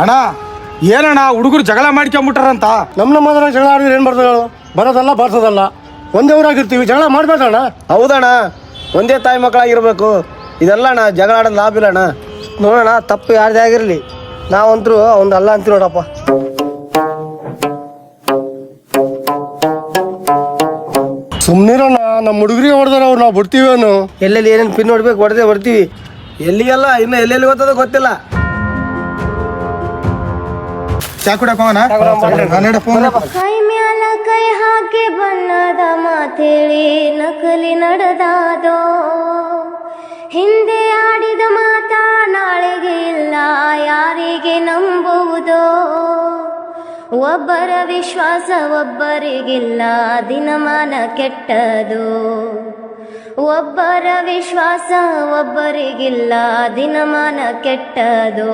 ಅಣ್ಣ ಏನಣ್ಣ ಹುಡುಗರು ಜಗಳ ಮಾಡ್ಕೊಂಬಿಟ್ಟಾರಂತ. ನಮ್ಮ ಜಗಳ ಆಡಿದ್ರೆ ಏನು ಬರ್ತದೆ ಹೇಳು? ಬರೋದಲ್ಲ ಬರ್ಸೋದಲ್ಲ, ಒಂದೇ ಊರಾಗಿರ್ತೀವಿ, ಜಗಳ ಮಾಡ್ಬೇಕಣ್ಣ. ಹೌದಣ್ಣ, ಒಂದೇ ತಾಯಿ ಮಕ್ಕಳಾಗಿರ್ಬೇಕು. ಇದೆಲ್ಲ ಅಣ್ಣ ಜಗಳ ಆಡೋದು ಲಾಭ ಇಲ್ಲ ಅಣ್ಣ. ನೋಡೋಣ, ತಪ್ಪು ಯಾರದೇ ಆಗಿರಲಿ, ನಾವಂತರೂ ಅವ್ನು ಅಲ್ಲ ಅಂತೀವಿ ನೋಡಪ್ಪ. ಸುಮ್ಮನಿರೋಣ, ನಮ್ಮ ಹುಡುಗರಿಗೆ ಹೊಡೆದಾರ ಅವ್ರು, ನಾವು ಬಿಡ್ತೀವೇನು? ಎಲ್ಲೆಲ್ಲಿ ಏನೇನು ಪಿನ್ ಹೊಡ್ಬೇಕು ಹೊಡೆದೇ ಹೊಡ್ತೀವಿ. ಎಲ್ಲಿಗೆಲ್ಲ ಇನ್ನು ಎಲ್ಲೆಲ್ಲಿ ಗೊತ್ತದ ಗೊತ್ತಿಲ್ಲ. ಚಾ ಕುಡಕ್ ಹೋಗೋಣ. ಕೈ ಮ್ಯಾಲ ಕೈ ಹಾಕಿ ಬಣ್ಣದ ಮಾತೇಳಿ ನಕಲಿ ನಡೆದಾದೋ, ಹಿಂದೆ ಆಡಿದ ಮಾತ ನಾಳೆಗೆ ಇಲ್ಲ, ಯಾರಿಗೆ ನಂಬುವುದೋ? ಒಬ್ಬರ ವಿಶ್ವಾಸ ಒಬ್ಬರಿಗಿಲ್ಲ, ದಿನಮಾನ ಕೆಟ್ಟದು. ಒಬ್ಬರ ವಿಶ್ವಾಸ ಒಬ್ಬರಿಗಿಲ್ಲ, ದಿನಮಾನ ಕೆಟ್ಟದು.